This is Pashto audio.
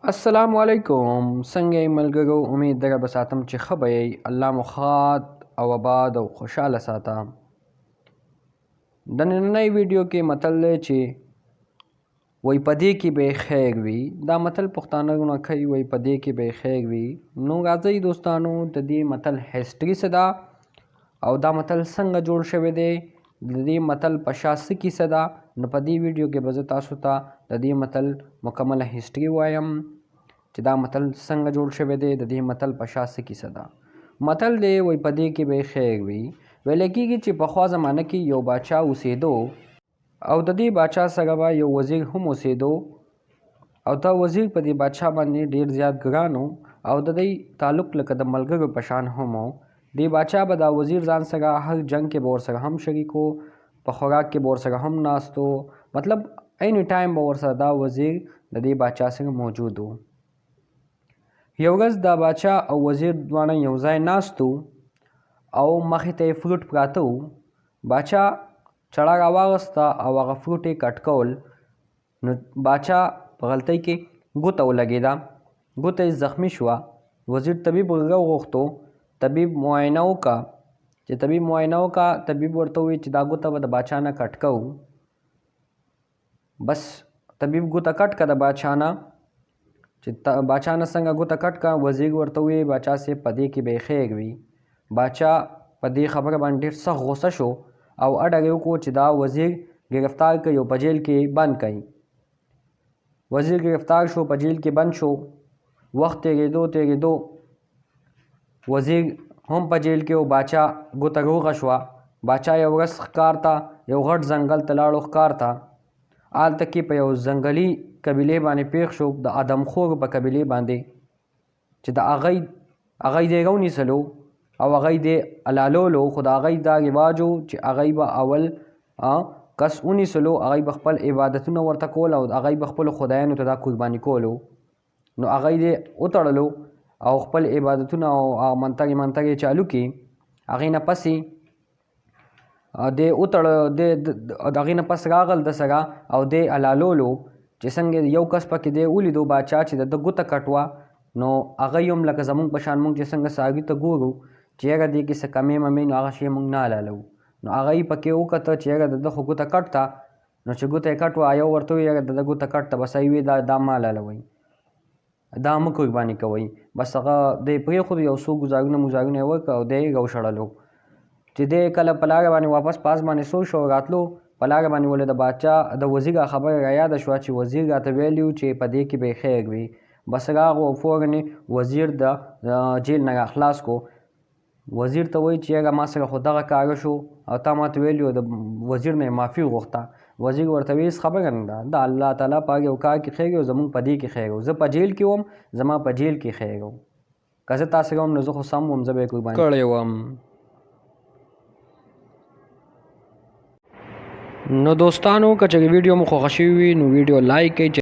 السلام علیکم. څنګه یې ملګرو؟ امید دره به ساتم چې ښه به یې. الله مو ښاد او آباد او خوشحاله ساته. د نننۍ ویډیو کې متل دی چې وایي په دې کې به خیر وي. دا متل پښتانه کوي، وایي په دې کې به خیر وي. نو راځئ دوستانو، د دې متل هسټري څه ده او دا متل څنګه جوړ شوی دی، د دې متل په شا څه کیسه ده. نو په دې ویډیو کې به زه تاسو ته د دې متل مکمله هسټري وایم چې دا متل څنګه جوړ شوی دی، د دې متل په شا څه کیسه ده. متل دی وایي په دې کې به خیر وي. ویل کېږي چې پخوا زمانه کې یو باچا اوسېدو او د دې باچا سره به یو وزیر هم اوسېدو او دا وزیر په دې باچا باندې ډېر زیات ګران او د دې تعلق لکه د ملګرو په شان هم و. دې باچا به دا وزیر ځان سره هر جنگ کې به ورسره هم شریک و، په خوراک کې به ورسره هم ناست و، مطلب اینی ټایم به ورسره دا وزیر د دې باچا سره موجود و. یو ورځ دا باچا او وزیر دواړه یو ځای ناست و او مخې ته یې فروټ پراته و. باچا چړه راواغسته او هغه فروټ یې کټ کول. نو باچا په غلطۍ کې ګوته ولګېده، ګوته یې زخمي شوه. وزیر طبیب راوغوښتو، طبیب معاینه وکړه. چې طبیب معاینه وکړه، طبیب ورته وویل چې دا ګوته به د باچا نه کټ کوو. بس طبیب ګوته کټ کړه د باچا نه. چې باچا نه څنګه ګوته کټ کړه، وزیر ورته وویل باچا صاحب په دې کې به خیر وي. باچا په دې خبره باندې ډېر سخت غوسه شو او اډر یې وکړو چې دا وزیر ګرفتار کړي او په جیل کې بند کړي. وزیر گرفتار شو، په جیل کې بند شو. وخت تېرېدو وزیر هم په جیل کې او باچا ګوته روغه شوه. باچا یو ورځ ښکار ته یو غټ ځنګل ته لاړو ښکار ته. هلته کې په یو ځنګلي قبیلې باندې پیښ شو، د ادمخورو په قبیلې باندې، چې د هغوی دې رونیسلو او هغوی دې حلالولو. خو د هغوی دا رواج و چې هغوی به اول کس ونیسلو، هغوی به خپل عبادتونه ورته کول او هغوی به خپلو خدایانو ته دا قرباني کولو. نو هغوی دې وتړلو او خپل عبادتونه او منترې چالو کړي. هغې نه پسې هغې نه پس راغل د سره او دې حلالولو. چې څنګه یو کس پکې دې ولیدو باچا چې د ده ګوته کټ وه، نو هغوی هم لکه زمونږ په شان مونږ چې څنګه څاروي ته ګورو چې یاره دې کې څه کمې ممې، نو هغه شی مونږ نه حلالوو. نو هغوی پکې وکته چې یاره د ده خو ګوته کټ ته، نو چې ګوته یې کټ وه یو ورته وویل یاره د ده ګوته کټ ته، بس هغوی ویل دا مه حلالوئ، دا مه قرباني کوئ. بس هغه دی پرېښودو، یو څو ګزارونه یې وکړه او دی یې راوشړلو. چې دی کله په لاره باندې واپس پاس باندې سو شو راتلو، په لاره باندې ولې د باچا د وزیر خبره رایاده شوه چې وزیر راته ویلي و چې په دې کې به خیر وي. بس راغو او فوراً وزیر د جیل نه راخلاص کو. وزیر ته وایي چې یاره ما سره خو دغه کاره شو او تا ماته ویلي و. د وزیر نه یې معافي وغوښته. وزیر ورته وایي هېڅ خبره نه ده، د الله تعالی په هر یو کار کې خیر او زمونږ په دې کې خیر و. زه په جیل کې وم، زما په جیل کې خیر و. که زه تا سره وم نو زه خو سم وم، زه به یې قرباني کړی وم. نو دوستانو که چېرې ویډیو مو خوښه شوې وي نو ویډیو لایک کړئ.